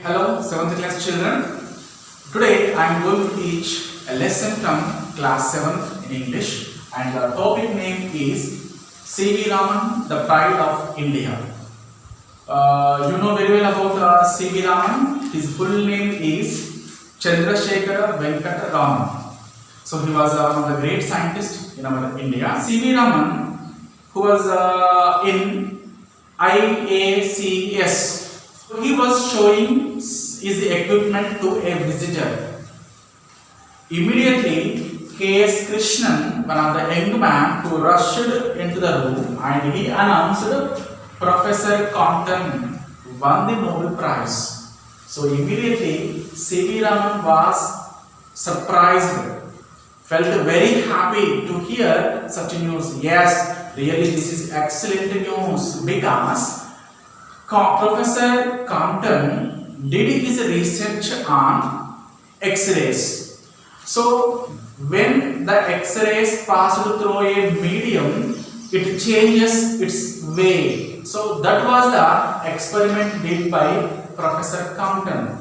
Hello, 7th class children. Today I am going to teach a lesson from class 7th in English, and the topic name is C.V. Raman, the Pride of India. You know very well about C.V. Raman. His full name is Chandrasekhara Venkata Raman. So he was one of the great scientists in our India. C.V. Raman, who was in IACS. He was showing his equipment to a visitor. Immediately, K.S. Krishnan, one of the young man, who rushed into the room and he announced Professor Compton won the Nobel Prize. So immediately, C.V. Raman was surprised, felt very happy to hear such news. Yes, really this is excellent news because Professor Compton did his research on X-rays. So when the X-rays passed through a medium, it changes its way. So that was the experiment did by Professor Compton.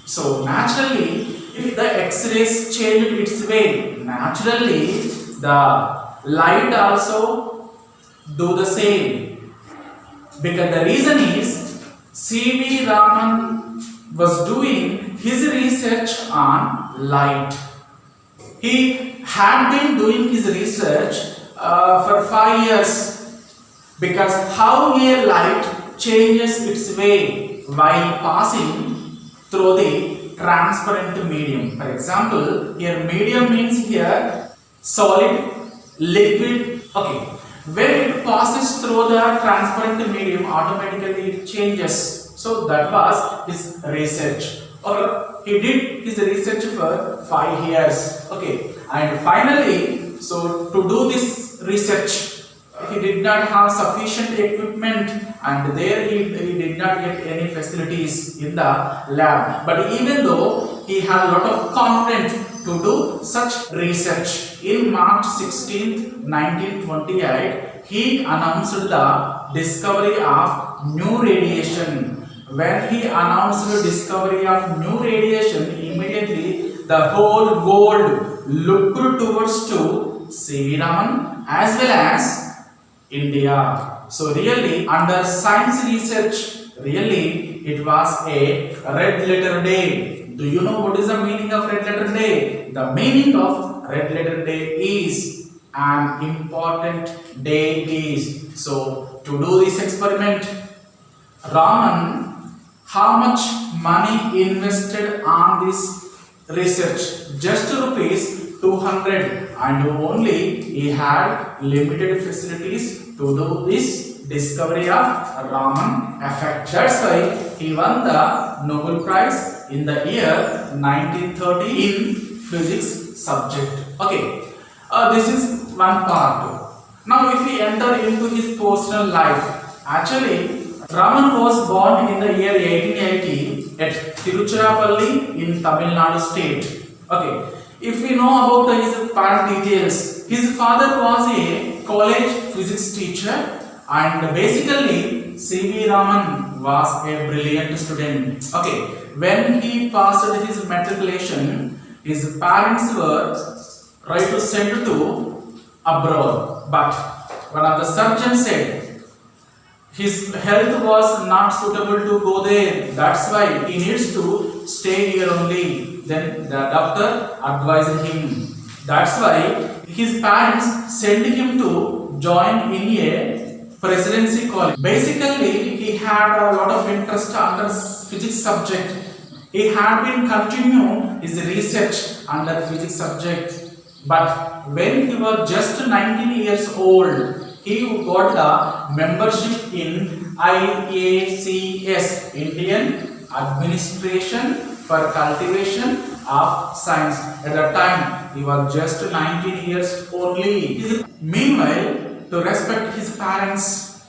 So naturally, if the X-rays changed its way, naturally the light also do the same. Because the reason is C.V. Raman was doing his research on light. He had been doing his research for 5 years, because how a light changes its way while passing through the transparent medium. For example, here medium means here solid, liquid. Okay. When it passes through the transparent medium, automatically it changes. So that was his research. Okay, he did his research for 5 years. Okay, and finally, so to do this research, he did not have sufficient equipment, and there he did not get any facilities in the lab. But even though he had a lot of confidence to do such research, in March 16th, 1928, he announced the discovery of new radiation. When he announced the discovery of new radiation, immediately the whole world looked towards to C.V. Raman as well as India. So really, under science research, really it was a red letter day. Do you know what is the meaning of red letter day? The meaning of red letter day is an important day is. So to do this experiment, Raman, how much money invested on this research? Just rupees 200, and only he had limited facilities to do this discovery of Raman effect. That's why he won the Nobel Prize in the year 1930 in physics subject. Okay, this is one part. Now if we enter into his personal life, actually Raman was born in the year 1880 at Tiruchirappalli in Tamil Nadu state. Okay, if we know about his parent details, his father was a college physics teacher, and basically C.V. Raman was a brilliant student. Okay, when he passed his matriculation, his parents were trying to send to abroad, but one of the surgeons said his health was not suitable to go there. That's why he needs to stay here only. Then the doctor advised him. That's why his parents sent him to join in a presidency college. Basically, he had a lot of interest under physics subject. He had been continuing his research under physics subject. But when he was just 19 years old, he got the membership in IACS, Indian Administration for Cultivation of Science. At that time, he was just 19 years only. Meanwhile, to respect his parents,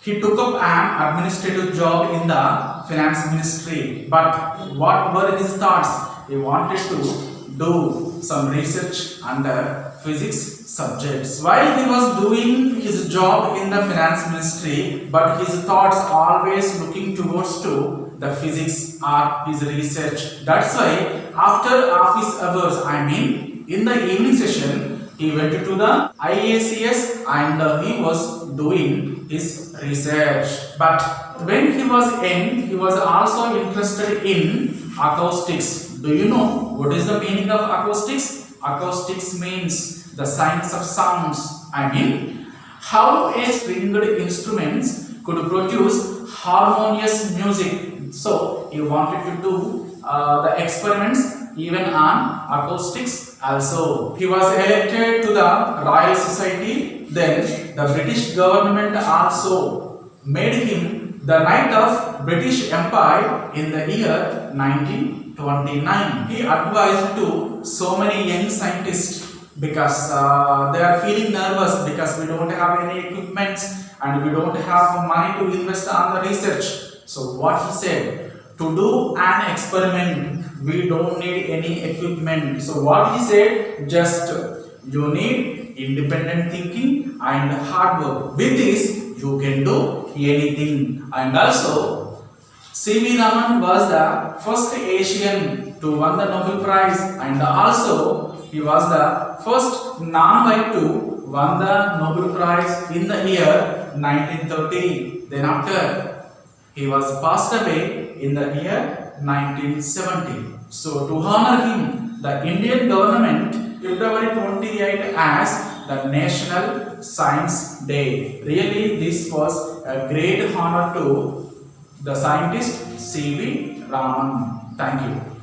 he took up an administrative job in the finance ministry. But what were his thoughts? He wanted to do some research under physics subjects. While he was doing his job in the finance ministry, but his thoughts always looking towards to the physics or his research. That's why after office hours, I mean in the evening session, he went to the IACS and he was doing his research. But when he was young, he was also interested in acoustics. Do you know what is the meaning of acoustics? Acoustics means the science of sounds. I mean how a stringed instruments could produce harmonious music. So he wanted to do the experiments even on acoustics also. He was elected to the Royal Society. Then the British government also made him the Knight of British Empire in the year 1929. He advised to so many young scientists because they are feeling nervous because we don't have any equipments and we don't have money to invest on the research. So what he said, to do an experiment we don't need any equipment. So what he said, just you need independent thinking and hard work. With this you can do anything. And also C.V. Raman was the first Asian to win the Nobel Prize, and also he was the first non-white to win the Nobel Prize in the year 1930. Then after he was passed away in the year 1970. So to honor him, the Indian government February 28 as the National Science Day. Really, this was a great honor to the scientist C.V. Raman. Thank you.